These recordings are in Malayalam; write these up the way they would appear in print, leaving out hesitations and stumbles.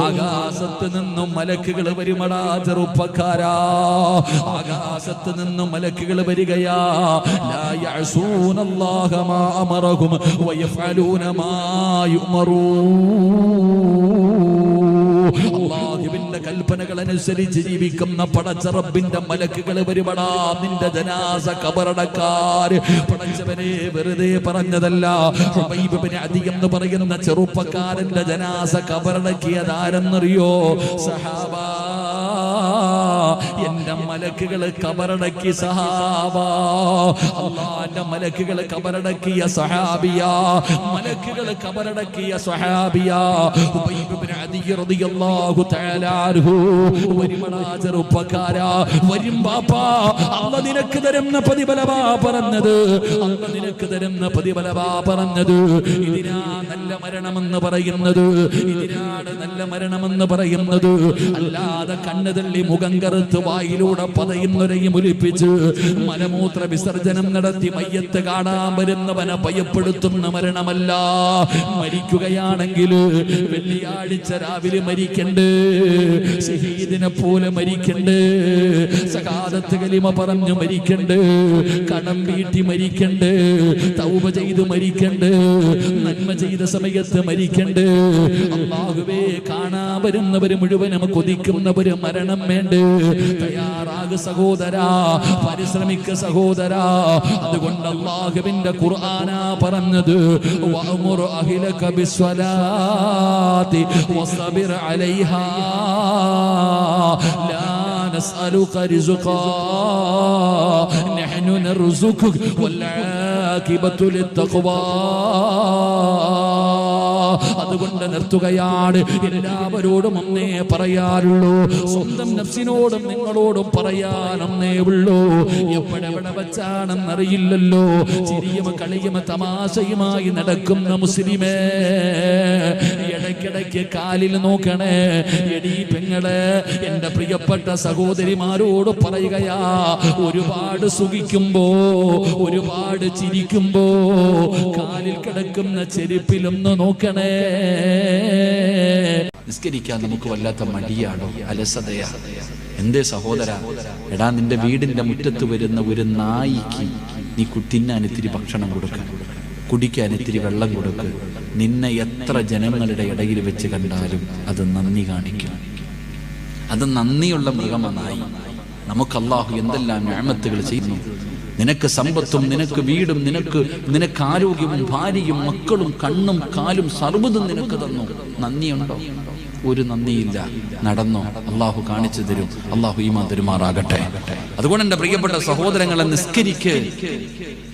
ആകാശത്ത് നിന്നും മലക്കുകൾ വരുമടാ ചെറുപ്പക്കാരാ, ആകാശത്ത് നിന്നും മലക്കുകൾ വരികയാ. ലാ യഅസൂനല്ലാഹ മാ അമറഹും വയഫഅലൂന മാ അല്ലാഹുവിന്റെ കൽപ്പനകൾ അനുസരിച്ച് ജീവിക്കുന്ന പടച്ച റബ്ബിന്റെ മലക്കുകൾ വരുമടാ നിന്റെ ജനാസ ഖബറടക്കാൻ. പടച്ചവനെ വെറുതെ പറഞ്ഞതല്ല. ഹുബൈബ് ഇബ്നു അദി എന്ന് പറയുന്ന ചെറുപ്പക്കാരന്റെ ജനാസ ഖബറടക്കിയതാരെന്നറിയോ? സഹാബ. എന്റെ മലക്കുകൾ ഖബറടക്കി സഹാബ. അല്ലാഹുവിന്റെ മലക്കുകൾ ഖബറടക്കിയ സഹാബിയാ, മലക്കുകൾ ഖബറടക്കിയ സഹാബിയാ ഹുബൈബ് ഇബ്നു അദി റളിയല്ലാഹു തആല അൻഹു. വരുമടാ ചെറുപ്പക്കാരാ, വരും ബാപ്പാ, അല്ലാഹ് നിനക്ക് തരുന്ന പ്രതിഫലമാ പറഞ്ഞത്, അല്ലാഹ് നിനക്ക് തരുന്ന പ്രതിഫലമാ പറഞ്ഞത്. ഇതിനാ നല്ല മരണമെന്ന് പറയുന്നത്, ഇതിനാണ് നല്ല മരണമെന്ന് പറയുന്നത്. അല്ലാതെ കണ്ണു തള്ളി മുഖം കറുത്ത് വായിലൂടെ പതയുന്നൊരയും ഒലിപ്പിച്ച് മലമൂത്ര വിസർജനം നടത്തി മയ്യത്ത് കാണാൻ വരുന്നവനെ ഭയപ്പെടുത്തുന്ന മരണമല്ല. മരിക്കുകയാണെങ്കിൽ വെള്ളിയാഴ്ച രാവിലെ മരിക്കണ്ട്, ശഹീദിനെ പോലെ മരിക്കണ്ട്, സകാദത്ത് കലിമ പറഞ്ഞു മരിക്കണ്ട്, കടം വീട്ടി മരിക്കണ്ട്, തൗബ ചെയ്ത് മരിക്കണ്ട്, നന്മ ചെയ്ത സമയത്ത് മരിക്കണ്ട്. അല്ലാഹുവേ, കാണാൻ വരുന്നവര് മുഴുവനും കൊതിക്കുന്നവര് മരണം വേണ്ട. തയ്യാറാകു സഹോദരാ, പരിശ്രമിക്ക സഹോദരാ. അതുകൊണ്ട് അല്ലാഹുവിന്റെ ഖുർആനാ പറഞ്ഞത്, വഅമുർ അഹ്ലക ബിസ്സലാത്തി വസ്ബിർ അലൈഹാ ലാ നസ്അലുക റിസ്ഖാ നഹ്നു നർസുകുക വൽ ആഖിബത്തു ലിത്തഖ്വാ. അതുകൊണ്ട് നിർത്തുകയാണ്. എല്ലാവരോടും ഒന്നേ പറയാറുള്ളൂ, സ്വന്തം നഫ്സിനോടും നിങ്ങളോടും പറയാനൊന്നേ ഉള്ളൂ. എവിടെ വച്ചാണെന്നറിയില്ലല്ലോ. ചിരിയും കളിയും തമാശയുമായി നടക്കുന്ന മുസ്ലിമേ, ഇടയ്ക്കിടയ്ക്ക് കാലിൽ നോക്കണേ. എടീ പെങ്ങളെ, എന്റെ പ്രിയപ്പെട്ട സഹോദരിമാരോട് പറയുകയാ, ഒരുപാട് സുഖിക്കുമ്പോ, ഒരുപാട് ചിരിക്കുമ്പോ കാലിൽ കിടക്കുന്ന ചെരുപ്പിലൊന്ന് നോക്കണേ. നിസ്കരിക്കാൻ നമുക്ക് വല്ലാത്ത മടിയാണോ, അലസതയാ? എന്തേ സഹോദര, എടാ നിന്റെ വീടിന്റെ മുറ്റത്ത് വരുന്ന ഒരു നായിക്ക് നീ തിന്നാൻ ഇത്തിരി ഭക്ഷണം കൊടുക്ക, കുടിക്കാൻ ഇത്തിരി വെള്ളം കൊടുക്ക്. നിന്നെ എത്ര ജനങ്ങളുടെ ഇടയിൽ വെച്ച് കണ്ടാലും അത് നന്ദി കാണിക്കും. അത് നന്ദിയുള്ള മൃഗമായി. നമുക്ക് അല്ലാഹു എന്തെല്ലാം നിഅമത്തുകൾ ചെയ്യുന്നു. നിനക്ക് സമ്പത്തും നിനക്ക് വീടും നിനക്ക് ആരോഗ്യവും ഭാര്യയും മക്കളും കണ്ണും കാലും സർവ്വതും നിനക്ക് തന്നു. നന്ദിയുണ്ടോ? ഒരു നന്ദിയില്ല. നടന്നോ? അള്ളാഹു കാണിച്ചു തരും. അള്ളാഹു ഈമാൻ തരുമാറാകട്ടെ. അതുകൊണ്ട് എൻ്റെ പ്രിയപ്പെട്ട സഹോദരങ്ങളെ, നിസ്കരിക്ക്.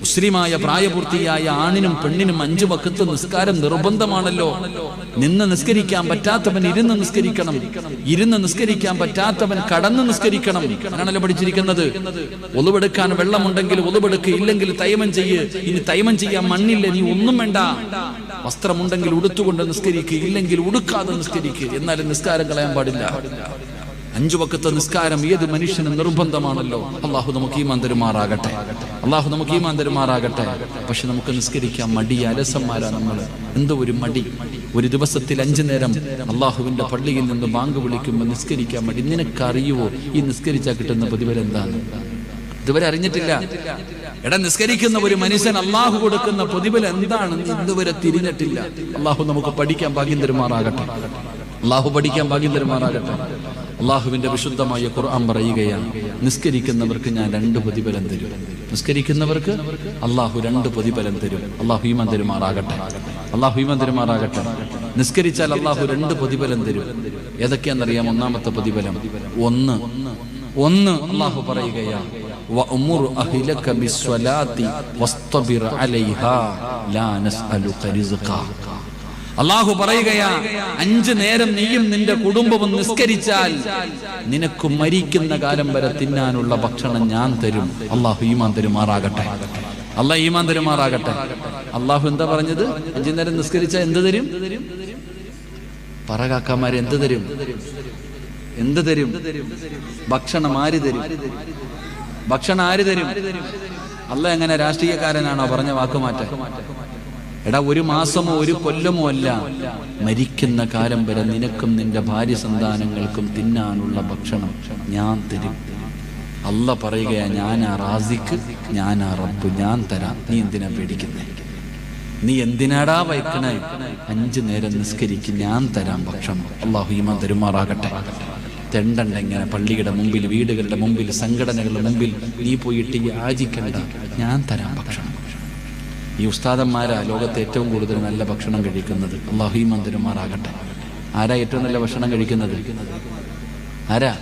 മുസ്ലിമായ പ്രായപൂർത്തിയായ ആണിനും പെണ്ണിനും 5 വഖത്ത് നിസ്കാരം നിർബന്ധമാണല്ലോ. നിന്ന് നിസ്കരിക്കാൻ പറ്റാത്തവൻ ഇരുന്ന് നിസ്കരിക്കണം, ഇരുന്ന് നിസ്കരിക്കാൻ പറ്റാത്തവൻ കടന്ന് നിസ്കരിക്കണം. അങ്ങനെയാണല്ലോ പഠിച്ചിരിക്കുന്നത്. ഒളുവെടുക്കാൻ വെള്ളമുണ്ടെങ്കിൽ ഒളുവെടുക്ക്, ഇല്ലെങ്കിൽ തൈമം ചെയ്യ്. ഇനി തൈമം ചെയ്യാൻ മണ്ണില്ല, നീ ഒന്നും വേണ്ട. വസ്ത്രമുണ്ടെങ്കിൽ ഉടുത്തുകൊണ്ട് നിസ്കരിക്ക്, ഇല്ലെങ്കിൽ ഉടുക്കാതെ നിസ്കരിക്ക്. എന്നാലും നിസ്കാരം കളയാൻ പാടില്ല. 5 വഖത്ത് നിസ്കാരം ഏത് മനുഷ്യനും നിർബന്ധമാണല്ലോ. അള്ളാഹു നമുക്ക് ഈമാൻ തരുമാറാകട്ടെ, അള്ളാഹു നമുക്ക് ഈമാൻ തരുമാറാകട്ടെ. പക്ഷെ നമുക്ക് നിസ്കരിക്കാൻ മടി, അലസന്മാരാ നമ്മൾ. എന്തോ ഒരു മടി. ഒരു ദിവസത്തിൽ 5 നേരം അള്ളാഹുവിന്റെ പള്ളിയിൽ നിന്ന് ബാങ്ക് വിളിക്കുമ്പോൾ നിസ്കരിക്കാൻ മടി. നിനക്കറിയുവോ ഈ നിസ്കരിച്ചാൽ കിട്ടുന്ന പ്രതിഫലം എന്താണ്? ഇതുവരെ അറിഞ്ഞിട്ടില്ല. എടാ, നിസ്കരിക്കുന്ന ഒരു മനുഷ്യൻ അള്ളാഹു കൊടുക്കുന്ന പ്രതിഫലം എന്താണ് ഇതുവരെ തിരിഞ്ഞിട്ടില്ല. അള്ളാഹു നമുക്ക് പഠിക്കാൻ ഭാഗ്യം തരുമാറാകട്ടെ, അള്ളാഹു പഠിക്കാൻ ഭാഗ്യം തരുമാറാകട്ടെ. അള്ളാഹുവിന്റെ വിശുദ്ധമായ ഖുർആൻ പറയുകയാണ്, നിസ്കരിക്കുന്നവർക്ക് ഞാൻ 2 പ്രതിഫലം തരും. നിസ്കരിക്കുന്നവർക്ക് അള്ളാഹു 2 പ്രതിഫലം തരും. അള്ളാഹു ഈമാൻ തരുമാറാകട്ടെ, അള്ളാഹു ഈമാൻ തരുമാറാകട്ടെ. നിസ്കരിച്ചാൽ അള്ളാഹു 2 പ്രതിഫലം തരും. ഏതൊക്കെയാണെന്നറിയാം? ഒന്നാമത്തെ പ്രതിഫലം, ഒന്ന് അള്ളാഹു പറയുകയാണ്, വഅമുർ അഹ്ലക ബിസ്സലാത്തി വസ്തബിർ അലൈഹാ ലാ നസ്അലുക റിസ്ഖാ. അള്ളാഹു പറയുകയാ, 5 നേരം നീയും നിന്റെ കുടുംബവും നിസ്കരിച്ചാൽ നിനക്ക് മരിക്കുന്ന കാലം വരെ തിന്നാനുള്ള ഭക്ഷണം ഞാൻ തരും. അള്ളാഹു ഈമാൻ തരുമാറാകട്ടെ, അള്ളാഹു ഈമാൻ തരുമാറാകട്ടെ. അള്ളാഹു എന്താ പറഞ്ഞത്? 5 നേരം നിസ്കരിച്ചാൽ എന്ത് തരും? പറകാക്കന്മാരെ, എന്ത് തരും? എന്ത് തരും? ഭക്ഷണം ആര് തരും? ഭക്ഷണം ആര് തരും? അള്ളാഹ് എങ്ങനെ രാഷ്ട്രീയക്കാരനാണോ പറഞ്ഞ വാക്കുമാറ്റം? എടാ, 1 മാസമോ 1 കൊല്ലമോ അല്ല, മരിക്കുന്ന കാലം വരെ നിനക്കും നിന്റെ ഭാര്യ സന്താനങ്ങൾക്കും തിന്നാനുള്ള ഭക്ഷണം ഞാൻ തരും. അല്ല പറയുകയാ, ഞാനാ റാസിക്ക്, ഞാനാ റബ്ബ്, ഞാൻ തരാം. നീ എന്തിനാ പേടിക്കുന്നേ? നീ എന്തിനാടാ വയ്ക്കണേ? 5 നേരം നിസ്കരിക്കും, ഞാൻ തരാം ഭക്ഷണം. അള്ളാഹു ഈമാൻ തരുമാറാകട്ടെ. തെണ്ടണ്ട ഇങ്ങനെ പള്ളിയുടെ മുമ്പിൽ, വീടുകളുടെ മുമ്പിൽ, സംഘടനകളുടെ മുമ്പിൽ നീ പോയിട്ട് യാചിക്കണ്ട, ഞാൻ തരാം ഭക്ഷണം. ഈ ഉസ്താദന്മാരാ ലോകത്തെ ഏറ്റവും കൂടുതൽ നല്ല ഭക്ഷണം കഴിക്കുന്നത്. അള്ളാഹു ഈമാൻ തരുമാറാകട്ടെ. ആരാ ഏറ്റവും നല്ല ഭക്ഷണം കഴിക്കുന്നത്? ആരാ?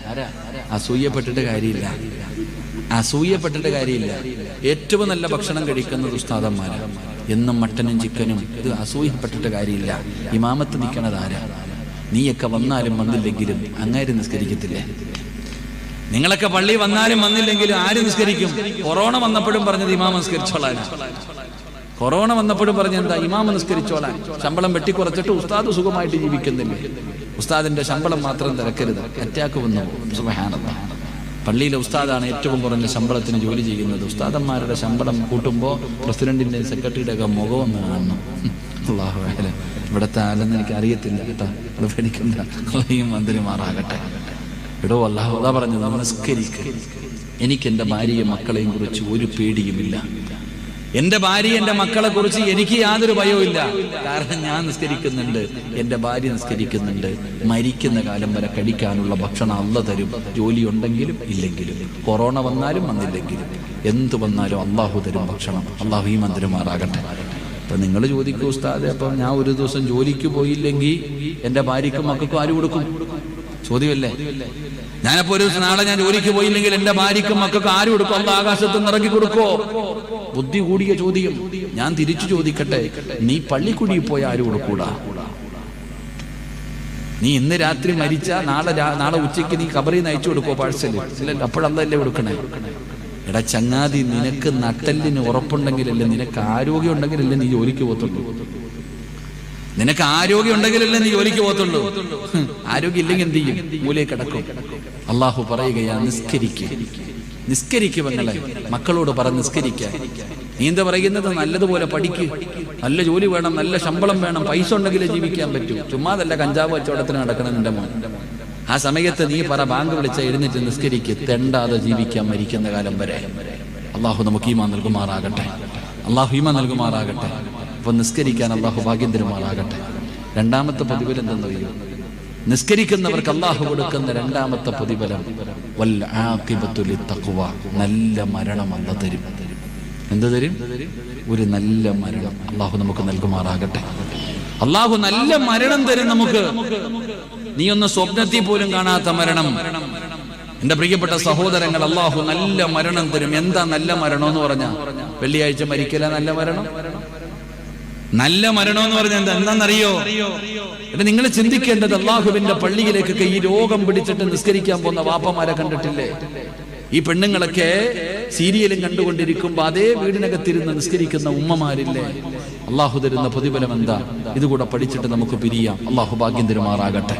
അസൂയപ്പെട്ടിട്ട് കാര്യമില്ല, അസൂയപ്പെട്ടിട്ട് കാര്യമില്ല. ഏറ്റവും നല്ല ഭക്ഷണം കഴിക്കുന്നത് ഉസ്താദന്മാരാ. എന്നും മട്ടനും ചിക്കനും. ഇത് അസൂയപ്പെട്ടിട്ട് കാര്യമില്ല. ഇമാമത്ത് നിൽക്കണത് ആരാ? നീയൊക്കെ വന്നാലും വന്നില്ലെങ്കിലും അങ്ങാര് നിസ്കരിക്കത്തില്ലേ? നിങ്ങളൊക്കെ പള്ളി വന്നാലും വന്നില്ലെങ്കിലും ആര് നിസ്കരിക്കും? കൊറോണ വന്നപ്പോഴും പറഞ്ഞത് ഇമാമ നിസ്കരിച്ചോളാൻ. കൊറോണ വന്നപ്പോഴും പറഞ്ഞെന്താ? ഇമാമ നിസ്കരിച്ചോളാൻ. ശമ്പളം വെട്ടിക്കുറച്ചിട്ട് ഉസ്താദ് സുഖമായിട്ട് ജീവിക്കുന്നില്ലേ? ഉസ്താദിന്റെ ശമ്പളം മാത്രം തിരക്കരുത്, അറ്റാക്ക് വന്നു. സുബ്ഹാനല്ലാഹ്. പള്ളിയിലെ ഉസ്താദാണ് ഏറ്റവും കുറഞ്ഞ ശമ്പളത്തിന് ജോലി ചെയ്യുന്നത്. ഉസ്താദന്മാരുടെ ശമ്പളം കൂട്ടുമ്പോൾ പ്രസിഡന്റിന്റെ സെക്രട്ടറിയുടെ ഒക്കെ മുഖമൊന്ന് കാണണം. അല്ലാഹു അഅലം. ഇവിടുത്തെ ആലെന്ന് എനിക്ക് അറിയത്തില്ല കേട്ടോ, അത് പേടിക്കണ്ട. അള്ളാഹു മന്ത്രിമാറാകട്ടെ. എടോ, അല്ലാഹു അതാ പറഞ്ഞത്, നമസ്കരിക്കുക. എനിക്ക് എൻ്റെ ഭാര്യയും മക്കളെയും കുറിച്ച് ഒരു പേടിയുമില്ല. എൻ്റെ ഭാര്യ എൻ്റെ മക്കളെ കുറിച്ച് എനിക്ക് യാതൊരു ഭയവും ഇല്ല. കാരണം ഞാൻ നിസ്കരിക്കുന്നുണ്ട്, എൻ്റെ ഭാര്യ നിസ്കരിക്കുന്നുണ്ട്. മരിക്കുന്ന കാലം വരെ കഴിക്കാനുള്ള ഭക്ഷണം അള്ള തരും, ജോലി ഉണ്ടെങ്കിലും ഇല്ലെങ്കിലും, കൊറോണ വന്നാലും വന്നില്ലെങ്കിലും, എന്ത് വന്നാലും അള്ളാഹു തരും ഭക്ഷണം. അള്ളാഹു ഈ മന്ത്രിമാറാകട്ടെ. അപ്പൊ നിങ്ങൾ ചോദിക്കൂ, ഉസ്താദെ, അപ്പം ഞാൻ ഒരു ദിവസം ജോലിക്ക് പോയില്ലെങ്കിൽ എൻ്റെ ഭാര്യയ്ക്കും മക്കൾക്കും ആര് കൊടുക്കും? ചോദ്യമല്ലേ? ഞാനപ്പോ ഒരു ദിവസം നാളെ ഞാൻ ജോലിക്ക് പോയില്ലെങ്കിൽ എൻ്റെ ഭാര്യയ്ക്കും മക്കൾക്കും ആര് കൊടുക്കും? അള്ളാഹ് ആകാശത്ത് നിന്ന് ഇറക്കി കൊടുക്കോ? ബുദ്ധി കൂടിയ ചോദ്യം. ഞാൻ തിരിച്ചു ചോദിക്കട്ടെ, നീ പള്ളിക്കുടിയിൽ പോയ ആര് കൊടുക്കൂടാ? നീ ഇന്ന് രാത്രി മരിച്ച നാളെ ഉച്ചയ്ക്ക് നീ ഖബറിൽ നിന്ന് അയച്ചു കൊടുക്കോ പാഴ്സല്? ഇല്ലല്ലോ, അപ്പോഴല്ലേ കൊടുക്കണേ? എടാ ചങ്ങാതി, നിനക്ക് നട്ടെല്ലിന് ഉറപ്പുണ്ടെങ്കിലല്ലേ, നിനക്ക് ആരോഗ്യം ഉണ്ടെങ്കിലല്ലേ നീ ജോലിക്ക് പോകത്തുള്ളൂ. നിനക്ക് ആരോഗ്യം ഉണ്ടെങ്കിലല്ലേ നീ ജോലിക്ക് പോകത്തുള്ളൂ. ആരോഗ്യം ഇല്ലെങ്കിൽ എന്ത് ചെയ്യും? മൂലയിൽ കിടക്കും. അള്ളാഹു പറയുകയാ, നിസ്കരിക്കുക പെങ്ങളെ. മക്കളോട് പറഞ്ഞ് നിസ്കരിക്കാൻ. നീ എന്താ പറയുന്നത്? നല്ലതുപോലെ പഠിക്ക്, നല്ല ജോലി വേണം, നല്ല ശമ്പളം വേണം, പൈസ ഉണ്ടെങ്കിലേ ജീവിക്കാൻ പറ്റൂ. ചുമ്മാതല്ല കഞ്ചാവ് കച്ചവടത്തിന് നടക്കണം നിന്റെ മോൻ. ആ സമയത്ത് നീ പറ, ബാങ്ക് വിളിച്ച എഴുന്നേറ്റ് നിസ്കരിക്ക്. തെണ്ടാതെ ജീവിക്കാൻ മരിക്കുന്ന കാലം വരെ. അള്ളാഹു നമുക്ക് ഈമാൻ നൽകുമാറാകട്ടെ. അള്ളാഹു ഈമാൻ നൽകുമാറാകട്ടെ. അപ്പൊ നിസ്കരിക്കാൻ അള്ളാഹു ഭാഗ്യം തരുമാറാകട്ടെ. രണ്ടാമത്തെ പ്രതിഫലം എന്തെന്നറിയോ? നിസ്കരിക്കുന്നവർക്ക് അള്ളാഹു കൊടുക്കുന്ന രണ്ടാമത്തെ പ്രതിഫലം വൽ ആഖിബത്തു ലിത്തഖ്വ, നല്ല മരണം അല്ലാഹു തരും. എന്ത് തരും? ഒരു നല്ല മരണം അള്ളാഹു നമുക്ക് നൽകുമാറാകട്ടെ. അള്ളാഹു നല്ല മരണം തരും നമുക്ക്. നീ ഒന്ന് സ്വപ്നത്തിൽ പോലും കാണാത്ത മരണം. എന്റെ പ്രിയപ്പെട്ട സഹോദരങ്ങൾ, അള്ളാഹു നല്ല മരണം തരും. എന്താ നല്ല മരണം എന്ന് പറഞ്ഞാൽ? വെള്ളിയാഴ്ച മരിക്കല നല്ല മരണം? നല്ല മരണം എന്ന് പറഞ്ഞാൽ എന്താണെന്നറിയോ? എന്നിട്ട് നിങ്ങൾ ചിന്തിക്കേണ്ടത്, അള്ളാഹുവിന്റെ പള്ളിയിലേക്കൊക്കെ ഈ രോഗം പിടിച്ചിട്ട് നിസ്കരിക്കാൻ പോകുന്ന വാപ്പമാരെ കണ്ടിട്ടില്ലേ? ഈ പെണ്ണുങ്ങളൊക്കെ സീരിയലും കണ്ടുകൊണ്ടിരിക്കുമ്പോ അതേ വീടിനകത്തിരുന്ന് നിസ്കരിക്കുന്ന ഉമ്മമാരില്ലേ? അള്ളാഹു തരുന്ന പ്രതിഫലം എന്താ? ഇതുകൂടെ പഠിച്ചിട്ട് നമുക്ക് പിരിയാം. അള്ളാഹു ഭാഗ്യം തരുമാറാകട്ടെ.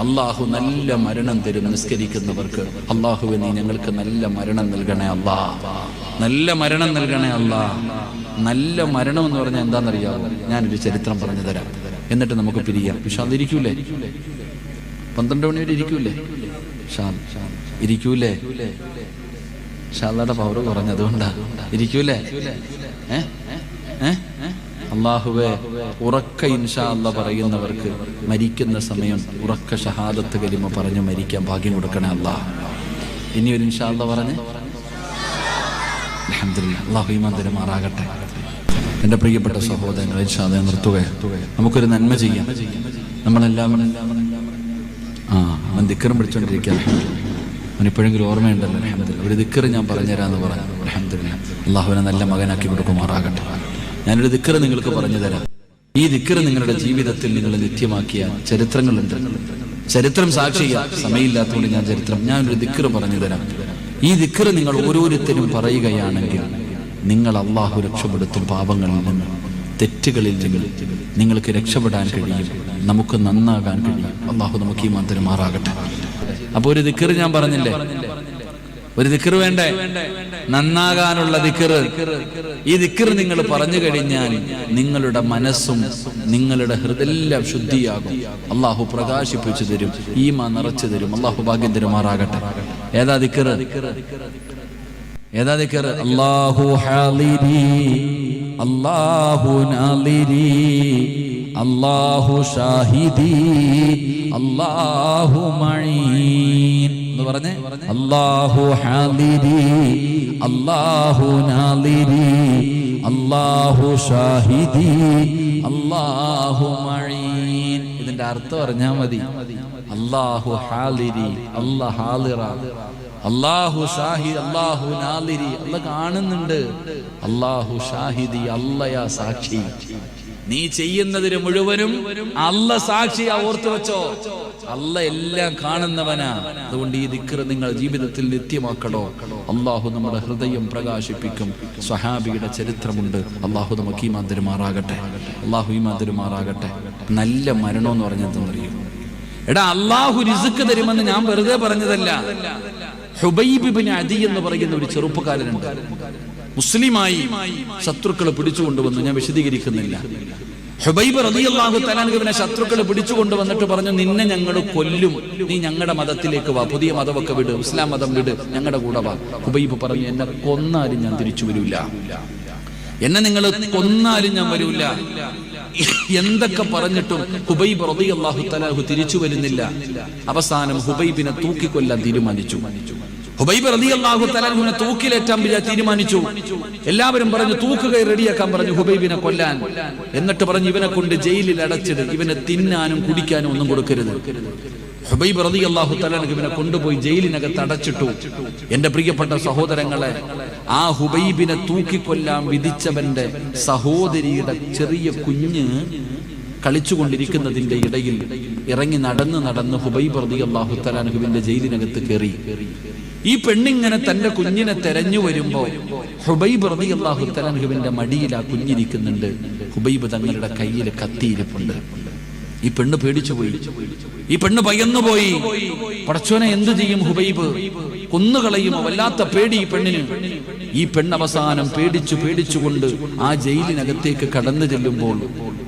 അള്ളാഹു നല്ല മരണം തരും നിസ്കരിക്കുന്നവർക്ക്. അള്ളാഹുവെ, നീ ഞങ്ങൾക്ക് നല്ല മരണം നൽകണേ അല്ലാ, നല്ല മരണം നൽകണേ അല്ലാ. നല്ല മരണം എന്ന് പറഞ്ഞാൽ എന്താണെന്നറിയാമോ? ഞാനൊരു ചരിത്രം പറഞ്ഞു തരാം, എന്നിട്ട് നമുക്ക് പിരിയാം. ഇൻഷാല്ലാ ഇരിക്കൂലേ? 12 മണി വരെ ഇരിക്കൂലേ? ഇരിക്കൂലേ? ഇൻഷാല്ലായുടെ പവർ കുറഞ്ഞതുകൊണ്ടാ. ഇരിക്കൂലേ? അള്ളാഹുവേ, ഉറക്ക ഇൻഷാല്ലാ പറയുന്നവർക്ക് മരിക്കുന്ന സമയം ഉറക്ക ഷഹാദത്ത് കലിമ പറഞ്ഞു മരിക്കാൻ ഭാഗ്യം കൊടുക്കണേ അല്ലാ. ഇനി ഒരു ഇൻഷാല്ലാ പറഞ്ഞ് അൽഹംദുലില്ലാഹ്. അല്ലാഹു ഈമാൻ തരുമാറാകട്ടെ. എൻ്റെ പ്രിയപ്പെട്ട സഹോദരങ്ങൾ, ഇൻഷാല്ലാ നിർത്തുകയാണ്. നമുക്കൊരു നന്മ ചെയ്യാം. നമ്മളെല്ലാവരും അവൻ ദിക്റും പിടിച്ചോണ്ടിരിക്കുക. അവനിപ്പോഴെങ്കിലും ഓർമ്മയുണ്ടല്ലോ. അൽഹംദുലില്ലാഹ്. ഒരു ദിക്റ് ഞാൻ പറഞ്ഞുതരാമെന്ന് പറഞ്ഞു. അൽഹംദുലില്ലാഹ്. അള്ളാഹുവിനെ നല്ല മകനാക്കി കൊടുക്കുമാറാകട്ടെ. ഞാനൊരു ദിക്റ് നിങ്ങൾക്ക് പറഞ്ഞു തരാം. ഈ ദിക്റ് നിങ്ങളുടെ ജീവിതത്തിൽ നിങ്ങൾ നിത്യമാക്കിയ ചരിത്രങ്ങളുണ്ട്. ചരിത്രം സാക്ഷിയ. സമയമില്ലാത്തതുകൊണ്ട് ഞാനൊരു ദിക്റ് പറഞ്ഞു തരാം. ഈ ദിക്റ് നിങ്ങൾ ഓരോരുത്തരും പറയുകയാണെങ്കിൽ നിങ്ങൾ അള്ളാഹു രക്ഷപ്പെടുത്തും. പാപങ്ങളിൽ നിന്ന്, തെറ്റുകളിൽ നിന്ന് നിങ്ങൾക്ക് രക്ഷപ്പെടാൻ കഴിയും. നമുക്ക് നന്നാകാൻ കഴിയും. അള്ളാഹു നമുക്ക് ഈമാൻ തരുമാറാകട്ടെ. അപ്പൊ ഒരു ദിക്റ് ഞാൻ പറഞ്ഞില്ലേ? ഒരു ദിക്ർ വേണ്ടേ? നന്നാകാനുള്ള ദിക്ർ. ഈ ദിക്ർ നിങ്ങൾ പറഞ്ഞു കഴിഞ്ഞാൽ നിങ്ങളുടെ മനസ്സും നിങ്ങളുടെ ഹൃദയം ശുദ്ധിയാകും. അള്ളാഹു പ്രകാശിപ്പിച്ചു തരും, ഈമാൻ നിറച്ചു തരും. അള്ളാഹു ഭാഗ്യം തരുമാറാകട്ടെ. ഏതാ ദിക്ർ? ഏതാ ദിക്ർ? അല്ലാഹു ഹാളിരി, അല്ലാഹു നാളിരി, അല്ലാഹു ഷാഹിദി, അല്ലാഹു മഈൻ എന്ന് പറഞ്ഞേ. അല്ലാഹു ഹാളിരി, അല്ലാഹു നാളിരി, അല്ലാഹു ഷാഹിദി, അല്ലാഹു മഈൻ. ഇതിന്റെ അർത്ഥം അറിഞ്ഞാൽ മതി. അല്ലാഹു ഹാളിരി, അല്ലാഹു ഹാളിറ, അല്ലാഹു ഷാഹിദ്, അല്ലാഹു നാളിരി, അല്ലാഹ് കാണുന്നുണ്ട്. അല്ലാഹു ഷാഹിദി, അല്ലയാ സാക്ഷി. നീ ചെയ്യുന്നതിന് മുഴുവനും അല്ല സാക്ഷിയാ. ഓർത്തു വെച്ചോ, അല്ല എല്ലാം കാണുന്നവനാ. അതുകൊണ്ട് ഈ ദിക്ർ നിങ്ങൾ ജീവിതത്തിൽ നിത്യമാക്കണോ. അള്ളാഹു നമ്മുടെ ഹൃദയം പ്രകാശിപ്പിക്കും. സ്വഹാബിയുടെ ചരിത്രമുണ്ട്. അള്ളാഹു നമുക്ക് ഈമാൻ തരുമാറാകട്ടെ. അള്ളാഹു ഈമാൻ തരുമാറാകട്ടെ. നല്ല മരണം എന്ന് പറഞ്ഞെന്നറിയും. എടാ, അള്ളാഹു റിസ്ക് തരുമെന്ന് ഞാൻ വെറുതെ പറഞ്ഞതല്ല. ഹുബൈബ് ഇബ്നു അദി എന്ന് പറയുന്ന ഒരു ചെറുപ്പക്കാരനുണ്ട്. മുസ്ലിമായി ശത്രുക്കൾ പിടിച്ചുകൊണ്ടുവന്നു. ഞാൻ വിശദീകരിക്കുന്നില്ല. ഹുബൈബ് റളിയല്ലാഹു തആല അൻഹുവിനെ ശത്രുക്കൾ പിടിച്ചുകൊണ്ടുവന്നിട്ട് പറഞ്ഞു, നിന്നെ ഞങ്ങൾ കൊല്ലും, നീ ഞങ്ങളുടെ മതത്തിലേക്ക് വാ, പുതിയ മതമൊക്കെ വിട്, ഇസ്ലാം മതം വിട്, ഞങ്ങളുടെ കൂടെ വാ. ഹുബൈബ് പറഞ്ഞു, എന്നെ കൊന്നാലും ഞാൻ തിരിച്ചു വരൂല, എന്നെ നിങ്ങൾ കൊന്നാലും ഞാൻ വരൂല. എന്തൊക്കെ പറഞ്ഞിട്ടും ഹുബൈബ് റളിയല്ലാഹു തആല തിരിച്ചു വരുന്നില്ല. അവസാനം ഹുബൈബിനെ തൂക്കിക്കൊല്ലാൻ തീരുമാനിച്ചു. ഹുബൈബ് റളിയല്ലാഹു തആല അൻഹുവിനെ തൂക്കിലേറ്റാൻ തീരുമാനിച്ചു. എല്ലാവരും പറഞ്ഞു തൂക്കുകയർ റെഡിയാക്കാൻ പറഞ്ഞു ഹുബൈബിനെ കൊല്ലാൻ. എന്നിട്ട് പറഞ്ഞു, ഇവനെ കൊണ്ട് ജയിലിൽ അടച്ചിട്, ഇവനെ തിന്നാനും കുടിക്കാനും ഒന്നും കൊടുക്കരുത്. ഹുബൈബ് റളിയല്ലാഹു തആല അൻഹുവിനെ കൊണ്ടുപോയി ജയിലിനകത്ത് അടച്ചിട്ടു. എന്റെ പ്രിയപ്പെട്ട സഹോദരങ്ങളെ, ആ ഹുബൈബിനെ തൂക്കിക്കൊല്ലാൻ വിധിച്ചവന്റെ സഹോദരിയുടെ ചെറിയ കുഞ്ഞ് കളിച്ചുകൊണ്ടിരിക്കുന്നതിന്റെ ഇടയിൽ ഇറങ്ങി നടന്ന് ഹുബൈബ് റളിയല്ലാഹു തആല അൻഹുവിന്റെ ജയിലിനകത്ത് കയറി. ഈ പെണ്ണിങ്ങനെ തന്റെ കുഞ്ഞിനെ തെരഞ്ഞു വരുമ്പോ ഹുബൈബ് റളിയല്ലാഹു തആല അൻഹുവിന്റെ മടിയിൽ ആ കുഞ്ഞിരിക്കുന്നുണ്ട്. ഹുബൈബ് തങ്ങളുടെ കയ്യിൽ കത്തിയിരിപ്പുണ്ട്. ഈ പെണ്ണ് പേടിച്ചുപോയി. ഈ പെണ്ണ് ഭയന്നുപോയി. പടച്ചോനെ, എന്തു ചെയ്യും? ഹുബൈബ് കൊന്നുകളയുമോ? വല്ലാത്ത പേടി ഈ പെണ്ണിന്. ഈ പെണ്ണ് അവസാനം പേടിച്ചുകൊണ്ട് ആ ജയിലിനകത്തേക്ക് കടന്നു ചെല്ലുമ്പോൾ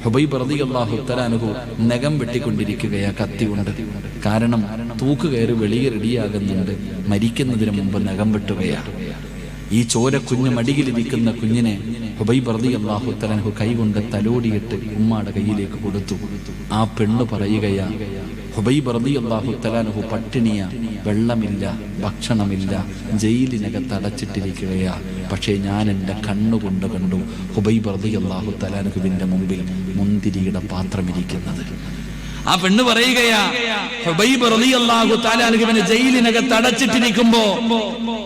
ഹുബൈബ് റളിയല്ലാഹു തആല അൻഹു നഖം വെട്ടിക്കൊണ്ടിരിക്കുകയാ കത്തി കൊണ്ട്. കാരണം തൂക്കുകയറി വെളിയെ റെഡിയാകുന്നുണ്ട്. മരിക്കുന്നതിന് മുമ്പ് നഖം വെട്ടുകയാ. ഈ ചോര കുഞ്ഞ് മടിയിലിരിക്കുന്ന കുഞ്ഞിനെ ഹുബൈബ് റളിയല്ലാഹു തആല അൻഹു കൈകൊണ്ട് തലോടിയിട്ട് ഉമ്മാടെ കയ്യിലേക്ക് കൊടുത്തു. ആ പെണ്ണ് പറയുകയാ, ഹുബൈബ് റളിയല്ലാഹു തആല അൻഹു പട്ടിണിയ, വെള്ളമില്ല, ഭക്ഷണമില്ല, ജയിലിനകത്ത് അടച്ചിട്ടിരിക്കുകയാ. പക്ഷേ ഞാൻ എൻ്റെ കണ്ണുകൊണ്ട് കണ്ടു ഹുബൈബ് റളിയല്ലാഹു തആല അൻഹുവിന്റെ മുമ്പിൽ മുന്തിരിയുടെ പാത്രം ഇരിക്കുന്നത്. ആ പെണ്ണ് പറയുകയാ, ഹുബൈബ് റളിയല്ലാഹു തആല അൻഹുവിനെ ജയിലിനകത്ത് അടച്ചിട്ടിരിക്കുമ്പോ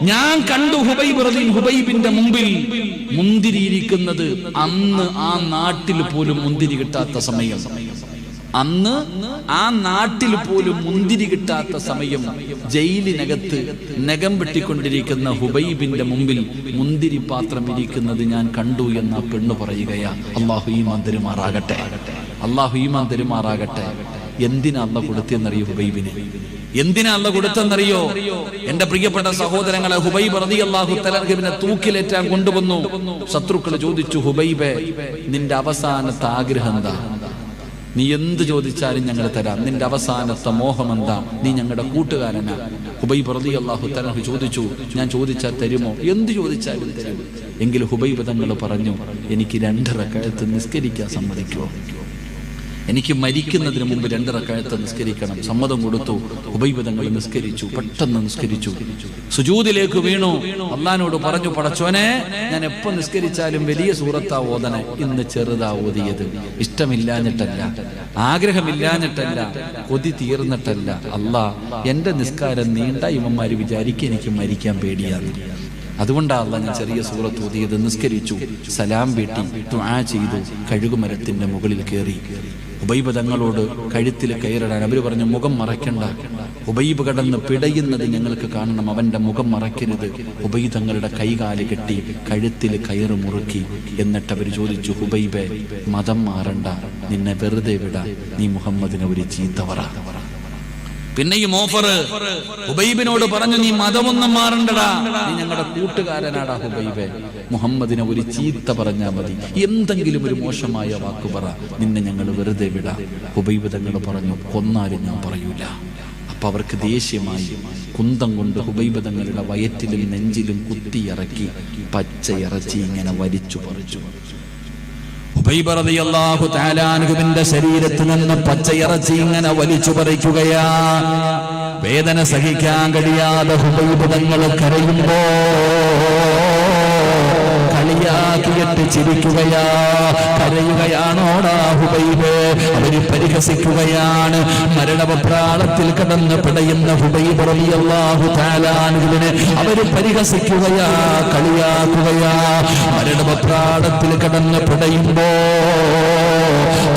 ഞാൻ കണ്ടു ഹുബൈബിന്റെ മുമ്പിൽ മുന്തിരി ഇരിക്കുന്നത്. അന്ന് ആ നാട്ടിൽ പോലും മുന്തിരി കിട്ടാത്ത സമയം, അന്ന് ആ നാട്ടിൽ പോലും മുന്തിരി കിട്ടാത്ത സമയം ജയിലിനകത്ത് നഖം വെട്ടിക്കൊണ്ടിരിക്കുന്ന ഹുബൈബിന്റെ മുമ്പിൽ മുന്തിരി പാത്രം ഇരിക്കുന്നത് ഞാൻ കണ്ടു എന്ന പെണ്ണ് പറയുകയാ. അല്ലാഹു ഈമാൻ തരുമാറാകട്ടെ. അല്ലാഹു ഈമാൻ തരുമാറാകട്ടെ. എന്തിനാ അല്ലാഹു കൊടുത്തെന്നറിയോ ഹുബൈബിന്? എന്തിനാ അല്ലാഹു കൊടുത്തെന്നറിയോ? എന്റെ പ്രിയപ്പെട്ട സഹോദരങ്ങളെ, ഹുബൈബ് റളിയല്ലാഹു തആല അൻഹുവിനെ തൂക്കിലേറ്റാൻ കൊണ്ടുവന്നു. ശത്രുക്കൾ ചോദിച്ചു, ഹുബൈബേ, നിന്റെ അവസാനത്തെ ആഗ്രഹം എന്താ? നീ എന്ത് ചോദിച്ചാലും ഞങ്ങൾ തരാം. നിന്റെ അവസാനത്തെ മോഹം എന്താ? നീ ഞങ്ങളുടെ കൂട്ടുകാരനാ. ഹുബൈബ് റളിയല്ലാഹു തആല അൻഹു ചോദിച്ചു, ഞാൻ ചോദിച്ചാൽ തരുമോ? എന്ത് ചോദിച്ചാലും തരും. എങ്കിൽ ഹുബൈബ് തങ്ങൾ പറഞ്ഞു, എനിക്ക് 2 റക്അത്ത് നിസ്കരിക്കാൻ സമ്മതിക്കുമോ? എനിക്ക് മരിക്കുന്നതിന് മുമ്പ് 2 റക്അത്ത് നിസ്കരിക്കണം. സമ്മതം കൊടുത്തു. ഹുബൈബ് തങ്ങൾ നിസ്കരിച്ചു. പെട്ടെന്ന് നിസ്കരിച്ചു. സുജൂദിലേക്ക് വീണു. അല്ലാഹുവോട് പറഞ്ഞു, പടച്ചോനെ, ഞാൻ എപ്പോ നിസ്കരിച്ചാലും വലിയ സൂറത്താ ഓതണേ. ഇന്ന് ചെറുതാ ഓതിയത്. ഇഷ്ടമില്ലാഞ്ഞിട്ടല്ല, ആഗ്രഹമില്ലാഞ്ഞിട്ടല്ല, കൊതി തീർന്നിട്ടല്ല. അല്ലാഹ്, എന്റെ നിസ്കാരം നീണ്ട ഇവന്മാര് വിചാരിക്കും എനിക്ക് മരിക്കാൻ പേടിയാണ്. അതുകൊണ്ടാണ് അല്ലാഹ് ഞാൻ ചെറിയ സൂറത്ത് ഓതിയത്. നിസ്കരിച്ചു, സലാം വീട്ടി, ദുആ ചെയ്തു, കഴുകുമരത്തിന്റെ മുകളിൽ കയറി. ഹുബൈബ് തങ്ങളോട് കഴുത്തിൽ കയറിടാൻ അവർ പറഞ്ഞു, മുഖം മറയ്ക്കണ്ട. ഹുബൈബ് കടന്ന് പിടയുന്നത് ഞങ്ങൾക്ക് കാണണം, അവന്റെ മുഖം മറയ്ക്കരുത്. ഹുബൈബ് തങ്ങളുടെ കൈകാല് കെട്ടി കഴുത്തിൽ കയറ് മുറുക്കി. എന്നിട്ട് അവർ ചോദിച്ചു, ഹുബൈബേ, മതം മാറണ്ട, നിന്നെ വെറുതെ വിടാ, നീ മുഹമ്മദിനെ ഒരു ചീത്ത പറ. പിന്നെയും ഓഫർ. ഹുബൈബിനോട് പറഞ്ഞു, നീ മതമൊന്നും മാറണ്ടടാ, നീ ഞങ്ങളുടെ കൂട്ടുകാരനാടാ ഹുബൈബെ. മുഹമ്മദിനെ ഒരു ചീത്ത പറഞ്ഞാൽ മതി, എന്തെങ്കിലും ഒരു മോശമായ വാക്ക് പറ, നിന്നെ ഞങ്ങൾ വെറുതെ വിടാം. ഹുബൈബ് തങ്ങൾ പറഞ്ഞു, കൊന്നാലും ഞാൻ പറയൂല. അപ്പൊ അവർക്ക് ദേഷ്യമായി കുന്തം കൊണ്ട് ഹുബൈബ് തങ്ങളുടെ വയറ്റിലും നെഞ്ചിലും കുത്തിയിറക്കി പച്ചയിറച്ചി ഇങ്ങനെ വലിച്ചു പറിച്ചു. ഹുബൈബ് റളിയല്ലാഹു തആല അൻഹുവിന്റെ ശരീരത്തിൽ നിന്ന് പച്ചയിറച്ചി ഇങ്ങനെ വലിച്ചു പറിക്കുകയാ. വേദന സഹിക്കാൻ കഴിയാതെ ഹുബൈബ് തങ്ങൾ കരയുമ്പോ കളിയാക്കിയിട്ട് ചിരിക്കുകയാ. കരയുകയാണോടാ ഹുബൈബ്? അവര് പരിഹസിക്കുകയാണ്. മരണപ്രാളത്തിൽ കിടന്ന് പിടയുന്ന ഹുബൈബ് റളിയല്ലാഹു തആല അൻഹുവിനെ അവര് പരിഹസിക്കുകയാ, കളിയാക്കുകയാ. മരണപ്രാളത്തിൽ കിടന്ന് പിടയുമ്പോ,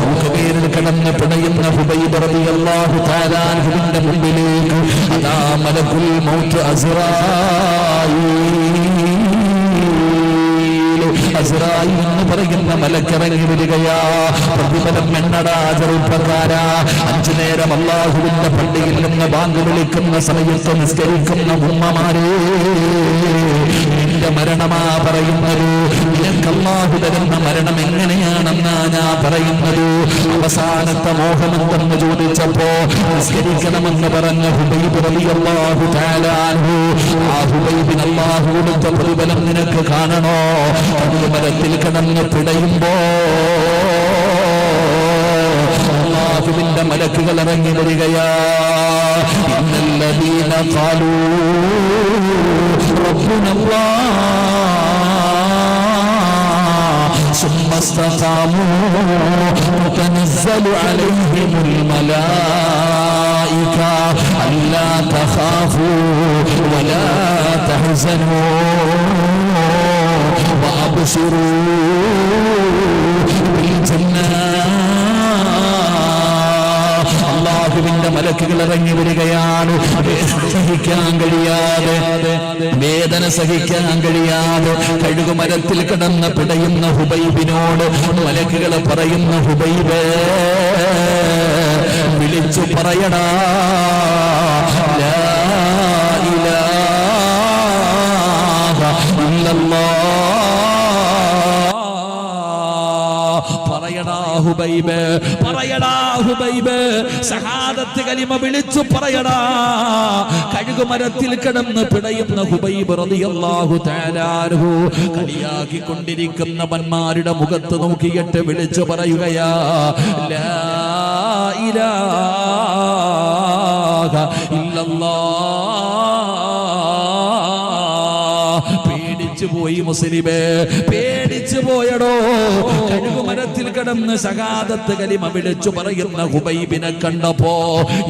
തൂക്കുകയറിൽ കിടന്ന് പിടയുന്ന ഹുബൈബ് റളിയല്ലാഹു തആല അൻഹുവിന്റെ മുമ്പിലേക്ക് അതാ മലക്കുൽ മൗത്ത് അസ്റായീൽ എന്ന് പറയുന്ന മലക്കിറങ്ങി വരികയാ. പ്രതിഫലം എണ്ണടാ ചെറുപ്പക്കാരാ. 5 നേരം അല്ലാഹുവിന്റെ പള്ളിയിൽ നിന്ന് ബാങ്ക് വിളിക്കുന്ന സമയത്ത് നിസ്കരിക്കുന്ന ഉമ്മമാരെ, നിന്റെ മരണമാ പറയുന്നത്. നിനക്ക് അല്ലാഹു തരുന്ന മരണം എങ്ങനെയാണെന്നാ ഞാൻ പറയുന്നത്. അവസാനത്തെ മോഹമെന്തെന്ന് ചോദിച്ചപ്പോ നിസ്കരിക്കണമെന്ന് പറഞ്ഞ ഹുബൈബ് റളിയല്ലാഹു തആല അൻഹു, ആ ഹുബൈബിന് അല്ലാഹു കൊടുത്ത പ്രതിഫലം നിനക്ക് കാണണോ? മരത്തിൽ കിടന്ന് പിടയുമ്പോ അല്ലാഹുവിന്റെ മലക്കുകൾ ഇറങ്ങി വരികയാ. ഇന്നല്ലദീന ഖാലൂ റബ്ബുനല്ലാഹ് സുമ്മ ഇസ്തഖാമൂ തനസ്സലു അലൈഹിമുൽ മലായിക അല്ലാ തഖാഫൂ വലാ തഹ്സനൂ അല്ലാഹുവിന്റെ മലക്കുകൾ ഇറങ്ങി വരികയാണ്. സഹിക്കാൻ കഴിയാതെ, വേദന സഹിക്കാൻ കഴിയാതെ കഴുകുമരത്തിൽ കിടന്ന് പിടയുന്ന ഹുബൈബിനോട് മലക്കുകൾ പറയുന്ന, ഹുബൈബ് വിളിച്ചു പറയടാ, ലാ ഇലാഹ ഇല്ലല്ലാഹ്. പറയടാ ഹുബൈബ്, പറയടാ ഹുബൈബ്, ഷഹാദത്ത് കലിമ വിളിച്ചു പറയടാ. കഴുകുമരത്തിൽ കിടന്ന് പിടയുന്ന ഹുബൈബ് റളിയല്ലാഹു തആല അൻഹു കളിയാക്കിക്കൊണ്ടിരിക്കുന്ന മന്മാരുടെ മുഖത്ത് നോക്കിയിട്ട് വിളിച്ചു പറയുകയാ, ലാ ഇലാഹ ഇല്ലല്ലാഹ്. പേടിച്ചു പോയി മുസ്ലിമേ, പേടിച്ചു പോയടോ. കഴുകുമരത്തിൽ കിടന്ന് ഷഹാദത്ത് കലിമ വിളിച്ചു പറയുന്ന ഹുബൈബിനെ കണ്ടപ്പോ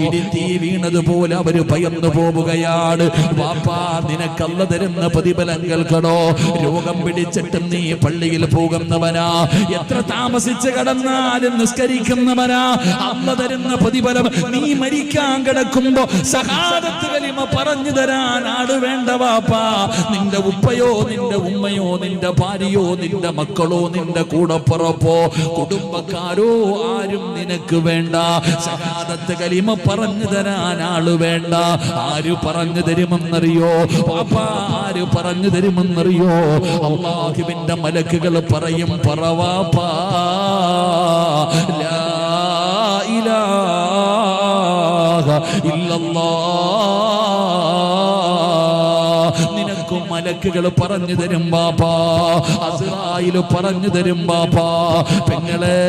ഇടിത്തീ വീണതുപോലെ അവര് ഭയന്നു പോവുകയാണ്. വാപ്പാ, നിനക്കല്ല തരുന്ന പ്രതിഫലം കേൾക്കണോ? രോഗം പിടിച്ചിട്ട് നീ പള്ളിയിൽ പോകുന്നവനാ, എത്ര താമസിച്ച് കിടന്നാലും നിസ്കരിക്കുന്നവനാ. അല്ല തരുന്ന പ്രതിഫലം നീ മരിക്കാൻ കിടക്കുമ്പോ ഷഹാദത്ത് കലിമ പറഞ്ഞു തരാൻ ആട് വേണ്ട വാപ്പാ. നിന്റെ ഉപ്പയോ നിന്റെ ഉമ്മയോ നിന്റെ ഭാര്യയോ നിന്റെ മക്കളോ നിന്റെ കൂടപ്പുറപ്പോ കുടുംബക്കാരോ ആരും നിനക്ക് വേണ്ട. ഷഹാദത്ത് കലിമ പറഞ്ഞു തരാൻ ആള് വേണ്ട. ആര് പറഞ്ഞു തരുമെന്നറിയോ പാപ്പാ? ആര് പറഞ്ഞു തരുമെന്നറിയോ? അല്ലാഹുവിന്റെ മലക്കുകൾ പറയും, പറവാപ്പാ, ലാ ഇലാഹ ഇല്ലല്ലാഹ്. നിനക്കും മലക്കുകൾ പറഞ്ഞു തരും ബാപ്പാ, അസ്റായീൽ പറഞ്ഞു തരും ബാപ്പാ. പെങ്ങളെ,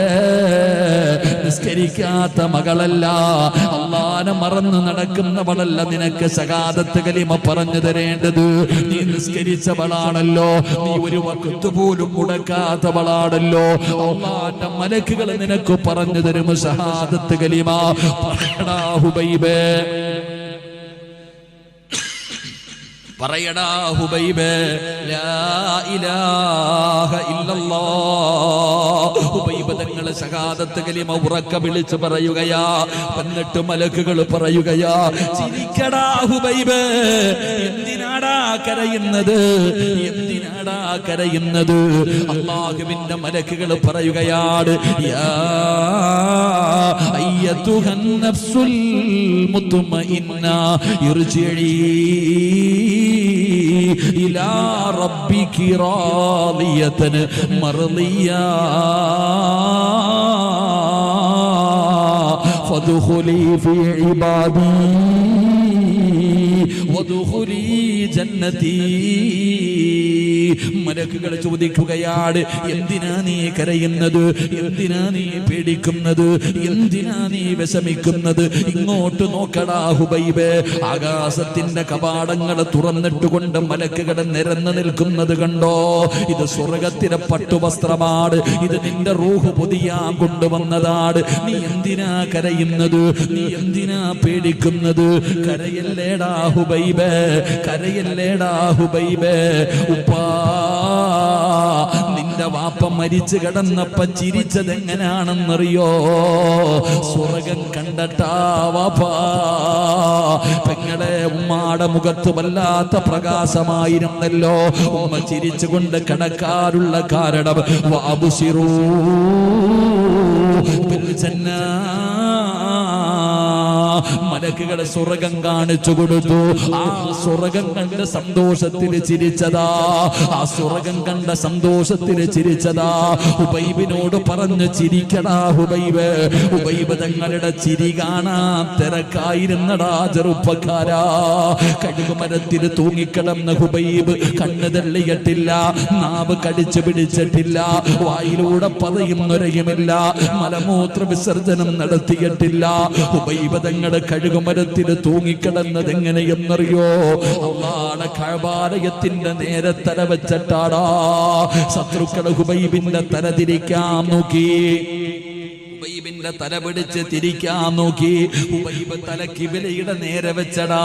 നിസ്കരിക്കാത്ത മകളല്ല, അല്ലാഹനെ മറന്ന് നടക്കുന്നവളല്ല നിനക്ക് ഷഹാദത്ത് കലിമ പറഞ്ഞു തരേണ്ടത്. നീ നിസ്കരിച്ചവളാണല്ലോ, നീ ഒരു വഖ്ത് പോലും മുടക്കാത്തവളാണല്ലോ. അല്ലാഹന്റെ മലക്കുകൾ നിനക്ക് പറഞ്ഞു തരും ഷഹാദത്ത് കലിമ. പറയടാ ഹുബൈബേ, പറയടാ ഹുബൈബേ, ലാ ഇലാഹ ഇല്ലല്ലാഹ്. ഹുബൈബ് തങ്ങൾ ശഹാദത്ത് കലിമ ഉറക്കെ വിളിച്ച് പറയുകയാ. എന്നിട്ട് മലക്കുകൾ പറയുകയാ, ചിരിക്കടാ ഹുബൈബേ, എന്തിനാടാ കരയുന്നത്, എന്തിനാടാ കരയുന്നത്? അല്ലാഹുവിന്റെ മലക്കുകൾ പറയുകയാണ്, യാ അയ്യതുഹൻ നഫ്സുൽ മുത്മഇന്ന ഇർജിഇ ഇലാ റബ്ബികി റാദിയതൻ മർദിയാ ഫദ്ഖുലി ഫീ ഇബാദി വദ്ഖുലി ജന്നതി. മലക്കുകൾ ചോദിക്കുകയാണ്, എന്തിനാ നീ കരയുന്നത്, എന്തിനാ നീ പേടിക്കുന്നത്, എന്തിനാ നീ വിഷമിക്കുന്നത്? ഇങ്ങോട്ട് നോക്കടാ ഹുബൈബേ. ആകാശത്തിന്റെ കവാടങ്ങൾ തുറന്നിട്ടുകൊണ്ട് മലക്കുകൾ നിരന്നു നിൽക്കുന്നത് കണ്ടോ? ഇത് സ്വർഗത്തിലെ പട്ടുവസ്ത്രമാണ്, ഇത് നിന്റെ റൂഹ് പൊതിയാൻ കൊണ്ടുവന്നതാണ്. നീ എന്തിനാ കരയുന്നത്, നീ എന്തിനാ പേടിക്കുന്നത്? കരയല്ലേടാ ഹുബൈബേ, കരയല്ലേടാ ഹുബൈബേ. ഉപ്പാ, നിന്റെ വാപ്പ മരിച്ചു കിടന്നപ്പ ചിരിച്ചത് എങ്ങനെയാണെന്നറിയോ? സ്വർഗം കണ്ടട്ടാ വാപ്പാ. പെങ്ങളെ, ഉമ്മാടെ മുഖത്ത് വല്ലാത്ത പ്രകാശമായിരുന്നല്ലോ. ഉമ്മ ചിരിച്ചുകൊണ്ട് കിടക്കാറുള്ള കാരണം വഅബ്ശിറൂ ബിൽ ജന്നാ. മലക്കുകൾ സ്വർഗം കാണിച്ചു കൊടുത്തു. ആ സ്വർഗം കണ്ട സന്തോഷത്തിൽ ചിരിച്ചതാ, ആ സ്വർഗം കണ്ട സന്തോഷത്തിൽ ചിരിച്ചതാ. ഹുബൈബിനോട് പറഞ്ഞു, ചിരിക്കടാ ഹുബൈബ്. ഹുബൈബ് തങ്ങളുടെ ചിരി കാണാൻ തിരക്കായിരുന്നടാ ചെറുപ്പക്കാരാ. കഴുകുമരത്തിൽ തൂങ്ങിക്കിടന്ന ഹുബൈബ് കണ്ണ് തള്ളിയിട്ടില്ല, നാവ് കടിച്ചു പിടിച്ചിട്ടില്ല, വായിലൂടെ പറയുന്നൊരയുമില്ല, മലമൂത്ര വിസർജനം നടത്തിയിട്ടില്ല. ഹുബൈബ് തങ്ങളുടെ കഴുകുമരത്തിൽ തൂങ്ങിക്കിടന്നത് എങ്ങനെയെന്നറിയോ? അല്ലാഹുവിന്റെ കഅബാലയത്തിന്റെ നേരെ തല വെച്ചിട്ടാടാ. ശത്രുക്കൾ ഹുബൈബിന്റെ തല തിരിക്കാൻ നോക്കി, ഹുബൈബിന്റെ തല പിടിച്ച് തിരിക്കാൻ നോക്കി. ഹുബൈബ് തല കിബിലയുടെ നേരെ വെച്ചടാ.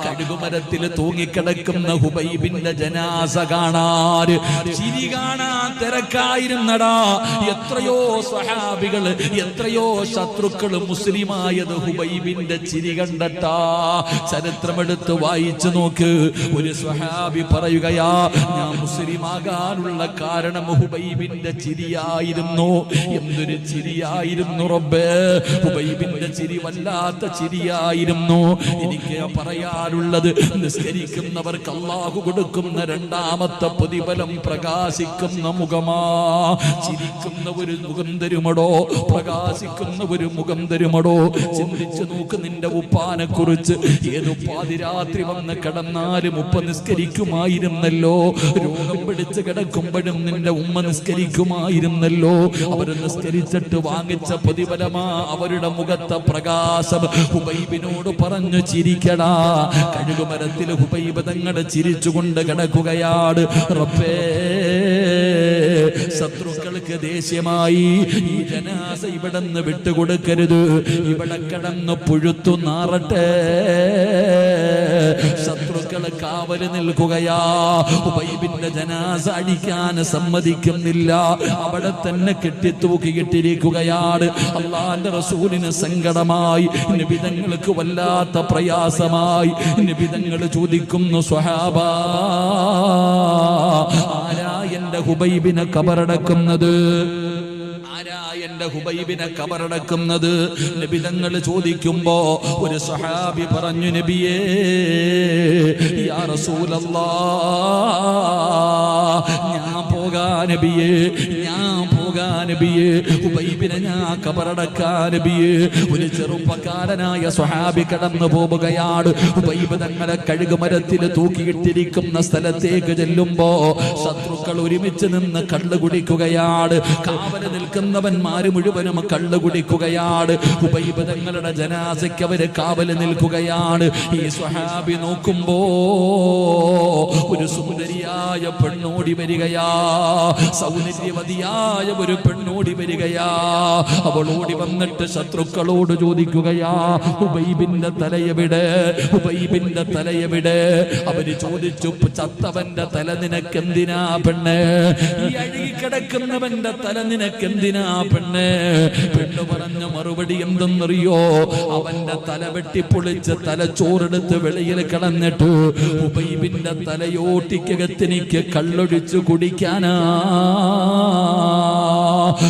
കഴുകുമരത്തിൽ തൂങ്ങിക്കിടക്കുന്ന ഹുബൈബിന്റെ ജനാസ കാണാൻ, ചിരി കാണാൻ തിരക്കായിരുന്നടാ. എത്രയോ സ്വഹാബികൾ, എത്രയോ ശത്രുക്കൾ മുസ്ലിമായത് ഹുബൈബിന്റെ ചിരി കണ്ടട്ടാ. ചരിത്രമെടുത്ത് വായിച്ചു നോക്ക്. ഒരു സ്വഹാബി പറയുകയാ, ഞാൻ മുസ്ലിമാകാനുള്ള കാരണം ഹുബൈബിന്റെ ചിരിയായിരുന്നു. എന്തൊരു ചിരിയായിരുന്നു റബ്ബേ! ഹുബൈബിന്റെ ചിരി വല്ലാത്ത ചിരിയായിരുന്നു. എനിക്ക് പറയാനുള്ളത്, നിസ്കരിക്കുന്നവർക്ക് അല്ലാഹു കൊടുക്കുന്ന രണ്ടാമത്തെ പ്രതിഫലം പ്രകാശിക്കുന്ന മുഖമാ. ചിരിക്കുന്ന ഒരു മുഖം തരുമടോ, പ്രകാശിക്കുന്ന ഒരു മുഖം തരുമടോ. ചിന്തിച്ചു നോക്ക് നിന്റെ ഉപ്പാനെ കുറിച്ച്. ഏതു പാതിരാത്രി വന്ന് കിടന്നാലും ഉപ്പ നിസ്കരിക്കുമായിരുന്നല്ലോ. രോഗം പിടിച്ച് കിടക്കുമ്പോഴും നിന്റെ ഉമ്മ നിസ്കരിക്കുമായിരുന്നല്ലോ. അവര് നിസ്കരിച്ചിട്ട് വാങ്ങിച്ച പ്രതിഫലമാ അവരുടെ മുഖത്തെ പ്രകാശം. ഹുബൈബിനോട് പറഞ്ഞു, ചിരിക്കടാ. കഴുകുമരത്തിൽ ഹുബൈബ് തങ്ങളെ ചിരിച്ചുകൊണ്ട് കിടക്കുകയാണ്. റബ്ബേ, ശത്രുക്കൾക്ക് ദേഷ്യമായി, ഈ ജനാസ ഇവിടെ നിന്ന് വിട്ടുകൊടുക്കരുത്, ഇവിടെ കിടന്ന് പുഴുത്തു നാറട്ടെ. ശത്രുക്കൾ കാവല് നിൽക്കുകയാ. ഹുബൈബിന്റെ ജനാസ അടിക്കാൻ സമ്മതിക്കുന്നില്ല, അവിടെ തന്നെ കെട്ടിത്തൂക്കിയിട്ടിരിക്കുകയാണ്. അല്ലാഹുവിന്റെ റസൂലിന് സങ്കടമായി, നബി തങ്ങൾക്ക് വല്ലാത്ത പ്രയാസമായി. നബി തങ്ങൾ ചോദിക്കുന്നു, സ്വഹാബാ, ആരാ എന്റെ ഹുബൈബിനെ കബറടക്കുന്നത്? ആരാ എന്റെ ഹുബൈബിനെ കബറടക്കുന്നത്? നബി തങ്ങൾ ചോദിക്കുമ്പോ ഒരു സ്വഹാബി പറഞ്ഞു, നബിയേ, യാ റസൂലല്ലാഹ്, ഞാൻ പോകാ നബിയേ, ഞാൻ പോകാ നബിയേ, ഹുബൈബിനെ ഞാൻ കബറടക്കാ നബിയേ. ഒരു ചെറുപ്പക്കാരനായ സ്വഹാബി കടന്നു പോവുകയാണ്. ഹുബൈബ് തങ്ങളെ കഴുകുമരത്തിൽ തൂക്കിയിട്ടിരിക്കുന്ന സ്ഥലത്തേക്ക് ചെല്ലുമ്പോ ശത്രുക്കൾ ഒരുമിച്ച് നിന്ന് കള്ളു കുടിക്കുകയാണ്. കാവല് നിൽക്കുന്നവന്മാര് മുഴുവനും കള്ളു കുടിക്കുകയാണ്. ഹുബൈബ് തങ്ങളുടെ ജനാസയ്ക്ക് അവര് കാവല് നിൽക്കുകയാണ്. ഈ സ്വഹാബി നോക്കുമ്പോ ഒരു സുന്ദരിയായ പെണ്ണോടി വരികയാ. സൗന്ദര്യവതിയായ ഒരു പെണ്ണോടി വരികയാ. അവൾ ഓടി വന്നിട്ട് ശത്രുക്കളോട് ചോദിക്കുകയാ, ഹുബൈബിന്റെ തലയെവിടെ, ഹുബൈബിന്റെ തലയെവിടെ? അവര് ചോദിച്ചു, ചത്തവന്റെ തല നിനക്കെന്തിനാ പെണ്ണ്? ഈ അഴുകിക്കിടക്കുന്നവന്റെ തല നിനക്കെന്തിനാ പെണ്ണ്? പെണ്ണ് പറഞ്ഞ മറുപടി എന്തെന്നറിയോ? അവന്റെ തല വെട്ടിപ്പൊളിച്ച് തലച്ചോറെടുത്ത് വെളിയിൽ കളഞ്ഞിട്ട് ഹുബൈബിന്റെ തലയോട്ടിക്കകത്തെനിക്ക് കള്ളൊഴിച്ചു കുടിക്കാനാ.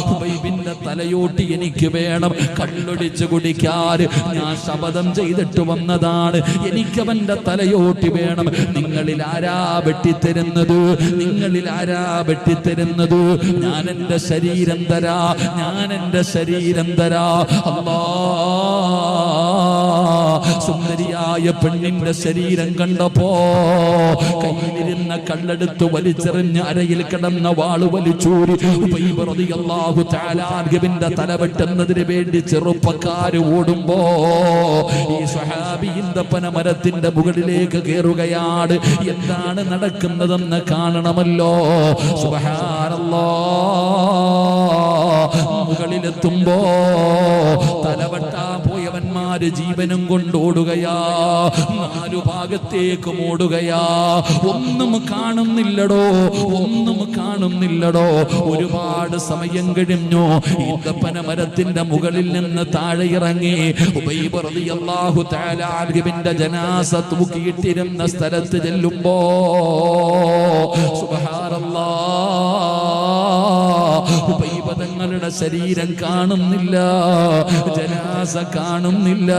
ഹുബൈബിന്റെ തലയോട്ടി എനിക്ക് വേണം, കള്ളൊഴിച്ചു കുടിക്കാൻ ഞാൻ ശപഥം ചെയ്തിട്ട് വന്നതാണ്. എനിക്കവന്റെ തലയോട്ടി വേണം. നിങ്ങളിൽ ആരാ വെട്ടിത്തരുന്നത്? നിങ്ങളിൽ ആരാ വെട്ടിത്തരുന്നത്? ഞാൻ എന്റെ ശരീരം തരാ, ഞാൻ എന്റെ ശരീരം തരാ. അല്ലാ, സുന്ദരിയായ പെണ്ണിന്റെ ശരീരം കണ്ടപ്പോ കയ്യിലിരുന്ന കല്ലെടുത്ത് വലിച്ചെറിഞ്ഞ് അരയിൽ കിടന്ന വാള് വലിച്ചൂരി ഹുബൈബ് റളിയല്ലാഹു തആല അൻഹുവിന്റെ തല വെട്ടുന്നതിന് വേണ്ടി ചെറുപ്പക്കാര് ഓടുമ്പോ ഈ സ്വഹാബിയുടെ പനമരത്തിന്റെ മുകളിലേക്ക് കയറുകയാണ്. എന്താണ് നടക്കുന്നതെന്ന് കാണണമല്ലോ. സുബ്ഹാനല്ലാഹ്, മുകളിലെത്തുമ്പോ തലവെട്ടാൻ പോയവന്മാര് ജീവനും കൊണ്ടോടുകയാ. നാലു ഭാഗത്തേക്കും ഓടുകയാ. ഒന്നും കാണുന്നില്ലടോ, ഒന്നും കാണുന്നില്ലടോ. ഒരുപാട് സമയം കഴിഞ്ഞു. ഈന്തപ്പന മരത്തിന്റെ മുകളിൽ നിന്ന് താഴെ ഇറങ്ങി ഹുബൈബ് റളിയല്ലാഹു തആല അൻഹുവിന്റെ ജനാസ തൂക്കിയിട്ടിരുന്ന സ്ഥലത്ത് ചെല്ലുമ്പോ സുബ്ഹാനല്ലാഹ്, ഹുബൈബ് തങ്ങളുടെ ശരീരം കാണുന്നില്ല, ജനാസ കാണുന്നില്ല,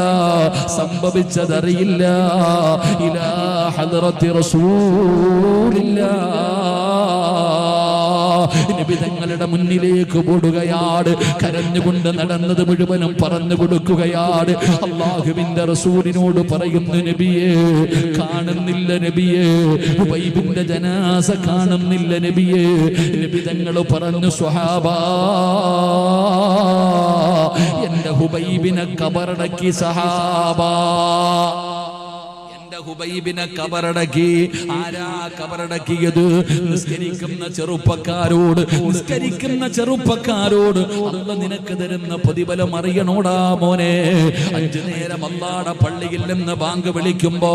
സംഭവിച്ചതറിയില്ല. ഇലാ ഹദ്റത്തി റസൂലില്ലാഹ്, നബി തങ്ങളുടെ മുന്നിലേക്ക് ഓടുകയാണ്. കരഞ്ഞുകൊണ്ട് നടന്നത് മുഴുവനും പറഞ്ഞു കൊടുക്കുകയാണ്. അല്ലാഹുവിന്റെ റസൂലിനോട് പറയുന്നു, നബിയേ കാണുന്നില്ല നബിയേ, ഹുബൈബിന്റെ ജനാസ കാണുന്നില്ല നബിയേ. നബി തങ്ങൾ പറഞ്ഞു, സ്വഹാബാ, എന്റെ ഹുബൈബിനെ കബറടക്കി സഹാബാ, ഹുബൈബിനെ കബറടക്കി. ആരാ കബറടക്കിയത്? നിസ്കരിക്കുന്ന ചെറുപ്പക്കാരോട്, നിസ്കരിക്കുന്ന ചെറുപ്പക്കാരോട് അല്ലാഹ് നിനക്ക് തരുന്ന പ്രതിഫലം അറിയണോടാ മോനെ. 5 നേരം അല്ലാഹുവിന്റെ പള്ളിയിൽ നിന്ന് ബാങ്ക് വിളിക്കുമ്പോ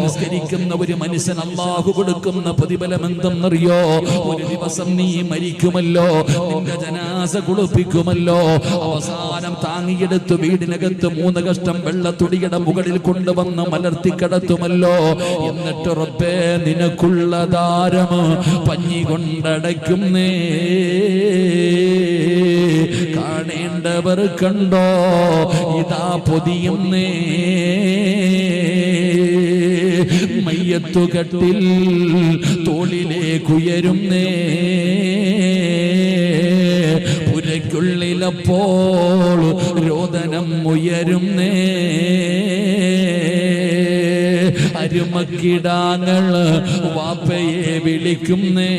നിസ്കരിക്കുന്ന ഒരു മനുഷ്യൻ അല്ലാഹു കൊടുക്കുന്ന പ്രതിഫലം എന്തെന്നറിയോ? ഒരു ദിവസം നീ മരിക്കുമല്ലോ, നിന്റെ ജനാസ കുളിപ്പിക്കുമല്ലോ, അവസാനം താങ്ങിയെടുത്ത് വീടിനകത്ത് 3 കഷ്ടം വെള്ളത്തുടിയുടെ മുകളിൽ കൊണ്ടുവന്ന് മലർത്തിക്കടത്തുമല്ലോ. എന്നിട്ട് റബ്ബേ നിനക്കുള്ള ദാരം പഞ്ഞി കൊണ്ടടയ്ക്കുന്നേ, കാണേണ്ടവർ കണ്ടോ ഇതാ പൊതിയുന്നേ. മയ്യത്തുകട്ടിൽ തോളിലേക്കുയരുന്നേ, പുരയ്ക്കുള്ളിലപ്പോൾ രോദനം ഉയരുന്നേ. അരുമക്കിടാങ്ങൾ വാപ്പയെ വിളിക്കുന്നേ,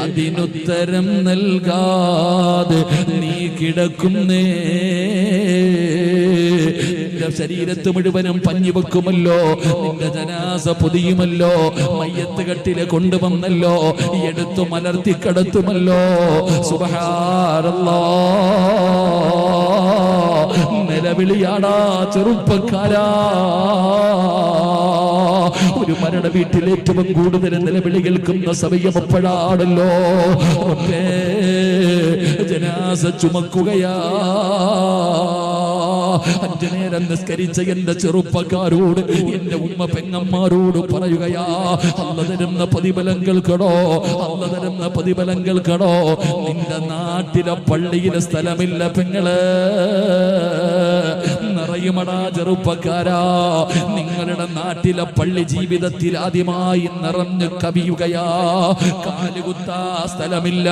അതിനുത്തരം നൽകാതെ നീ കിടക്കുന്നേ. നിന്റെ ശരീരത്ത് മുഴുവനും പഞ്ഞി വെക്കുമല്ലോ, നിന്റെ ജനാസ പൊതിയുമല്ലോ, മയ്യത്ത് കട്ടിലെ കൊണ്ടുവന്നല്ലോ, എടുത്തു മലർത്തി കടത്തുമല്ലോ. സുബ്ഹാനല്ലാഹ്, നിലവിളിയാടാ ചെറുപ്പക്കാരാ. ഒരു മരണ വീട്ടിൽ ഏറ്റവും കൂടുതൽ നിലവിളി കേൾക്കുന്ന സമയം എപ്പോഴാണല്ലോ? ജനാസ ചുമക്കുകയാ. 5 നേരം നിസ്കരിച്ച എന്റെ ചെറുപ്പക്കാരോട്, എന്റെ ഉമ്മ പെങ്ങന്മാരോട് പറയുകയാ, അല്ലാഹ് തരുന്ന പ്രതിഫലം കേൾക്കണോ, അല്ലാഹ് തരുന്ന പ്രതിഫലം കേൾക്കണോ. നിന്റെ നാട്ടിലെ പള്ളിയിലെ സ്ഥലമില്ല പെങ്ങള്, നിറയുമടാ ചെറുപ്പക്കാരാ. നിങ്ങളുടെ നാട്ടിലെ പള്ളി ജീവിതത്തിൽ ആദ്യമായി നിറഞ്ഞു കവിയുകയാ. കാലുകുത്താ സ്ഥലമില്ല,